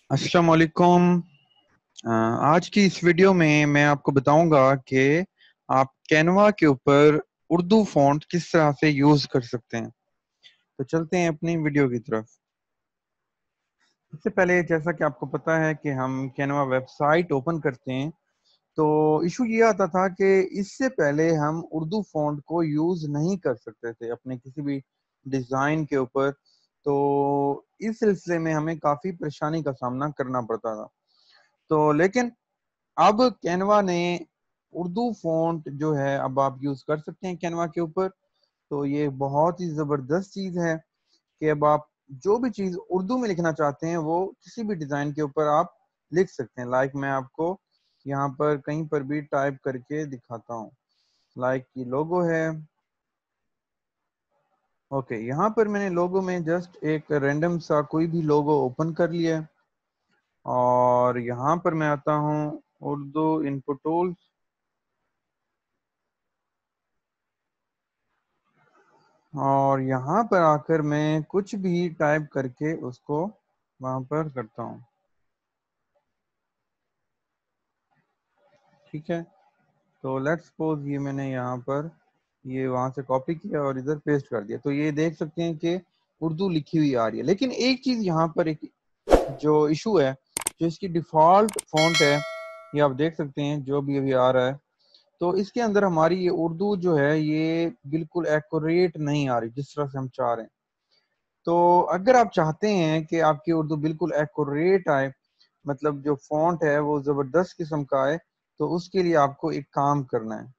अस्सलाम वालेकुम। आज की इस वीडियो में मैं आपको बताऊंगा कि आप कैनवा के ऊपर उर्दू फॉन्ट किस तरह से यूज कर सकते हैं। तो चलते हैं अपनी वीडियो की तरफ। सबसे पहले जैसा कि आपको पता है कि हम कैनवा वेबसाइट ओपन करते हैं तो इशू ये आता था कि इससे पहले हम उर्दू फॉन्ट को यूज नहीं कर सकते थे अपने किसी भी डिजाइन के ऊपर। तो इस सिलसिले में हमें काफी परेशानी का सामना करना पड़ता था। तो लेकिन अब कैनवा ने उर्दू फॉन्ट जो है अब आप यूज कर सकते हैं कैनवा के ऊपर। तो ये बहुत ही जबरदस्त चीज है कि अब आप जो भी चीज उर्दू में लिखना चाहते हैं वो किसी भी डिजाइन के ऊपर आप लिख सकते हैं। लाइक मैं आपको यहाँ पर कहीं पर भी टाइप करके दिखाता हूँ। लाइक ये लोगो है। ओके, यहाँ पर मैंने लोगो में जस्ट एक रैंडम सा कोई भी लोगो ओपन कर लिया है और यहाँ पर मैं आता हूँ उर्दू इनपुट टूल्स और यहाँ पर आकर मैं कुछ भी टाइप करके उसको वहां पर करता हूँ। ठीक है, तो लेट्स सपोज ये मैंने यहाँ पर ये वहां से कॉपी किया और इधर पेस्ट कर दिया। तो ये देख सकते हैं कि उर्दू लिखी हुई आ रही है। लेकिन एक चीज यहाँ पर एक जो इशू है, जो इसकी डिफॉल्ट फॉन्ट है, ये आप देख सकते हैं जो भी अभी आ रहा है। तो इसके अंदर हमारी ये उर्दू जो है ये बिल्कुल एक्यूरेट नहीं आ रही जिस तरह से हम चाह रहे हैं। तो अगर आप चाहते हैं कि आपकी उर्दू बिल्कुल एक्यूरेट आए, मतलब जो फॉन्ट है वो जबरदस्त किस्म का आए, तो उसके लिए आपको एक काम करना है।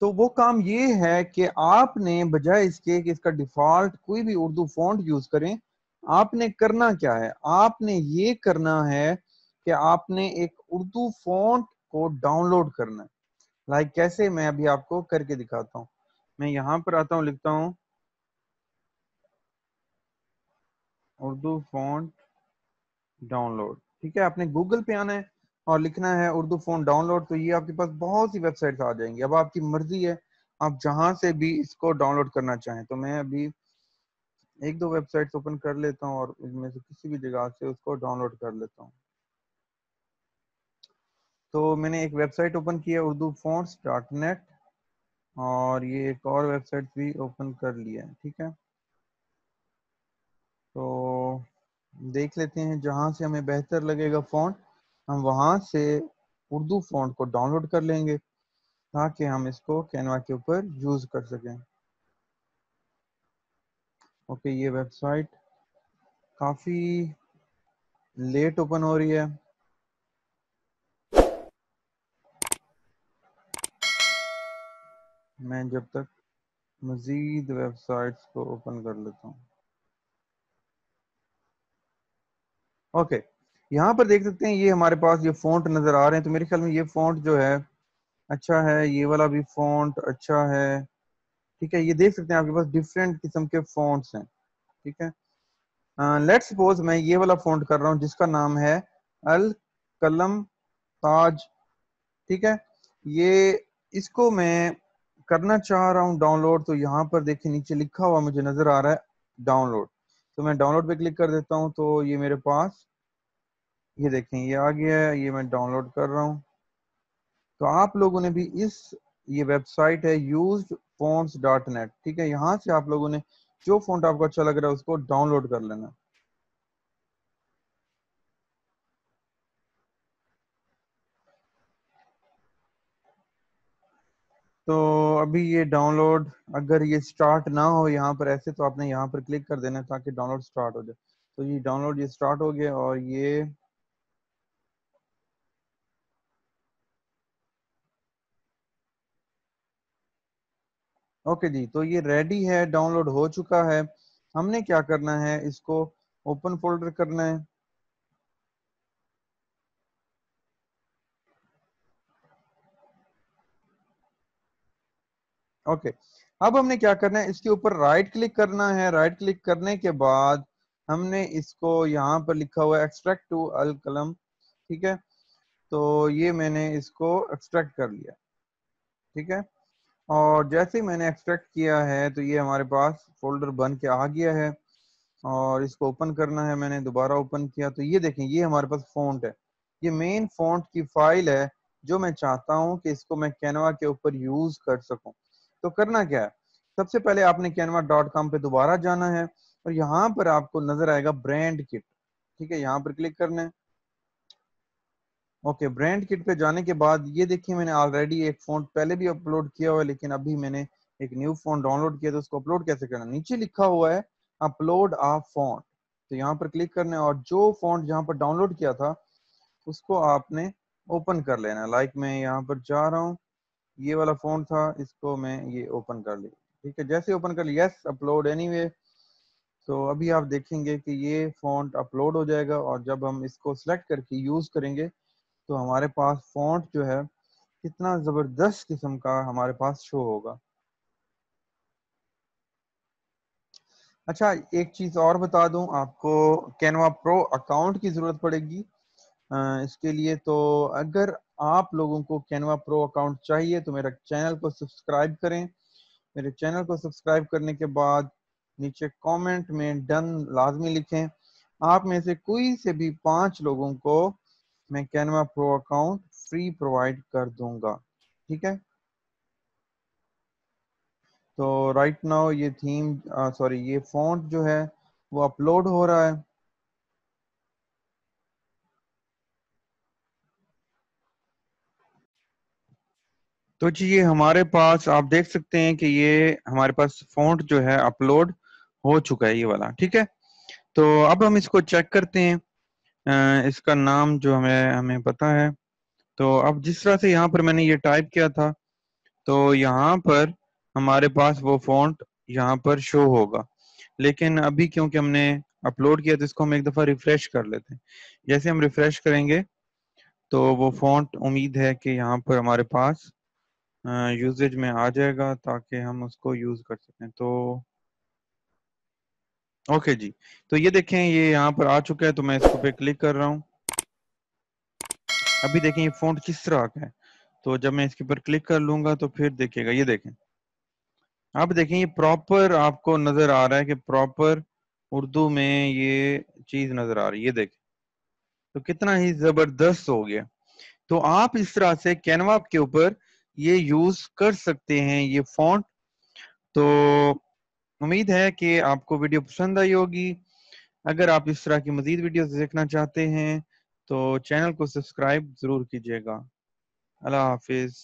तो वो काम ये है कि आपने बजाय इसके कि इसका डिफॉल्ट कोई भी उर्दू फॉन्ट यूज करें, आपने करना क्या है, आपने ये करना है कि आपने एक उर्दू फॉन्ट को डाउनलोड करना है। लाइक कैसे, मैं अभी आपको करके दिखाता हूँ। मैं यहाँ पर आता हूँ, लिखता हूँ उर्दू फॉन्ट डाउनलोड। ठीक है, आपने गूगल पे आना है और लिखना है उर्दू फोन डाउनलोड। तो ये आपके पास बहुत सी वेबसाइट्स आ जाएंगी। अब आपकी मर्जी है, आप जहां से भी इसको डाउनलोड करना चाहें। तो मैं अभी एक दो वेबसाइट्स ओपन कर लेता हूँ और इनमें से किसी भी जगह से उसको डाउनलोड कर लेता हूँ। तो मैंने एक वेबसाइट ओपन की है उर्दू फोन्स डॉट नेट, और ये एक और वेबसाइट भी ओपन कर लिया है। ठीक है, तो देख लेते हैं जहां से हमें बेहतर लगेगा फ़ॉन्ट, हम वहां से उर्दू फ़ॉन्ट को डाउनलोड कर लेंगे ताकि हम इसको कैनवा के ऊपर यूज कर सकें। ओके, ये वेबसाइट काफी लेट ओपन हो रही है। मैं जब तक मजीद वेबसाइट्स को ओपन कर लेता हूँ। ओके, यहाँ पर देख सकते हैं ये हमारे पास ये फ़ॉन्ट नजर आ रहे हैं। तो मेरे ख्याल में ये फ़ॉन्ट जो है अच्छा है, ये वाला भी फ़ॉन्ट अच्छा है। ठीक है, ये देख सकते हैं आपके पास डिफरेंट किस्म के फ़ॉन्ट्स हैं। ठीक है, लेट्स सपोज मैं ये वाला फ़ॉन्ट कर रहा हूँ जिसका नाम है अल कलम ताज। ठीक है, ये इसको मैं करना चाह रहा हूँ डाउनलोड। तो यहाँ पर देखिए नीचे लिखा हुआ मुझे नजर आ रहा है डाउनलोड। तो मैं डाउनलोड पे क्लिक कर देता हूँ। तो ये मेरे पास ये देखें ये आ गया है, ये मैं डाउनलोड कर रहा हूँ। तो आप लोगों ने भी इस ये वेबसाइट है यूज्ड फोन्स डॉट नेट, ठीक है, यहाँ से आप लोगों ने जो फोन आपको अच्छा लग रहा है उसको डाउनलोड कर लेना। तो अभी ये डाउनलोड, अगर ये स्टार्ट ना हो यहाँ पर ऐसे, तो आपने यहाँ पर क्लिक कर देना है ताकि डाउनलोड स्टार्ट हो जाए। तो ये डाउनलोड ये स्टार्ट हो गया और ये ओके जी, तो ये रेडी है, डाउनलोड हो चुका है। हमने क्या करना है, इसको ओपन फोल्डर करना है। ओके, अब हमने क्या करना है, इसके ऊपर राइट क्लिक करना है। राइट क्लिक करने के बाद हमने इसको यहाँ पर लिखा हुआ है एक्सट्रैक्ट टू अल कलम। ठीक है, तो ये मैंने इसको एक्सट्रैक्ट कर लिया। ठीक है, और जैसे ही मैंने एक्सट्रैक्ट किया है तो ये हमारे पास फोल्डर बन के आ गया है। اور اس کو اوپن کرنا ہے. میں نے دوبارہ اوپن کیا تو یہ دیکھیں یہ ہمارے پاس فونٹ ہے. یہ مین فونٹ کی فائل ہے جو میں چاہتا ہوں کہ اس کو میں کینوا کے اوپر یوز کر سکوں. تو کرنا کیا ہے, سب سے پہلے آپ نے canva.com پہ دوبارہ جانا ہے اور یہاں پر آپ کو نظر آئے گا برانڈ کٹ. ٹھیک ہے, یہاں پر کلک کرنا ہے. اوکے, برانڈ کٹ پہ جانے کے بعد یہ دیکھیں میں نے آلریڈی ایک فونٹ پہلے بھی اپلوڈ کیا ہوا ہے, لیکن ابھی میں نے ایک نیو فونٹ ڈاؤن لوڈ کیا. تو اس کو اپلوڈ کیسے کرنا, نیچے لکھا ہوا ہے اپلوڈ آ فونٹ. تو یہاں پر کلک کرنا ہے اور جو فونٹ جہاں پر ڈاؤن لوڈ کیا تھا اس کو آپ نے اوپن کر لینا. لائک میں یہاں پر جا رہا ہوں, یہ والا فونٹ تھا, اس کو میں یہ اوپن کر لی. ٹھیک ہے, جیسے اوپن کر لی یس اپلوڈ اینی وے. تو ابھی آپ دیکھیں گے کہ یہ فونٹ اپلوڈ ہو جائے گا اور جب ہم اس کو سلیکٹ کر کے یوز کریں گے تو ہمارے پاس فونٹ جو ہے کتنا زبردست قسم کا ہمارے پاس شو ہوگا. اچھا, ایک چیز اور بتا دوں آپ کو, کینوا پرو اکاؤنٹ کی ضرورت پڑے گی اس کے لیے. تو اگر آپ لوگوں کو کینوا پرو اکاؤنٹ چاہیے تو میرا چینل کو سبسکرائب کریں. میرے چینل کو سبسکرائب کرنے کے بعد نیچے کامنٹ میں ڈن لازمی لکھیں. آپ میں سے کوئی سے بھی 5 لوگوں کو میں کینوا پرو اکاؤنٹ فری پرووائڈ کر دوں گا. ٹھیک ہے, تو رائٹ ناؤ یہ تھیم سوری یہ فونٹ جو ہے وہ اپلوڈ ہو رہا ہے. تو جی یہ ہمارے پاس آپ دیکھ سکتے ہیں کہ یہ ہمارے پاس فونٹ جو ہے اپلوڈ ہو چکا ہے, یہ والا. ٹھیک ہے, تو اب ہم اس کو چیک کرتے ہیں. اس کا نام جو ہمیں پتا ہے. تو اب جس طرح سے یہاں پر میں نے یہ ٹائپ کیا تھا تو یہاں پر ہمارے پاس وہ فونٹ یہاں پر شو ہوگا. لیکن ابھی کیونکہ ہم نے اپلوڈ کیا تو اس کو ہم ایک دفعہ ریفریش کر لیتے ہیں. جیسے ہم ریفریش کریں گے تو وہ فونٹ امید ہے کہ یہاں پر ہمارے پاس یوزیج میں آ جائے گا تاکہ ہم اس کو یوز کر سکیں. تو اوکے جی, تو یہ دیکھیں یہ یہاں پر آ چکا ہے. تو میں اس کو پہ کلک کر رہا ہوں. ابھی دیکھیں یہ فونٹ کس طرح کا ہے. تو جب میں اس کے اوپر کلک کر لوں گا تو پھر دیکھے گا, یہ دیکھیں اب دیکھیں یہ پراپر آپ کو نظر آ رہا ہے کہ پراپر اردو میں یہ چیز نظر آ رہی ہے. یہ دیکھیں تو کتنا ہی زبردست ہو گیا. تو آپ اس طرح سے کینوا کے اوپر یہ یوز کر سکتے ہیں یہ فونٹ. تو امید ہے کہ آپ کو ویڈیو پسند آئی ہوگی. اگر آپ اس طرح کی مزید ویڈیوز دیکھنا چاہتے ہیں تو چینل کو سبسکرائب ضرور کیجیے گا. اللہ حافظ.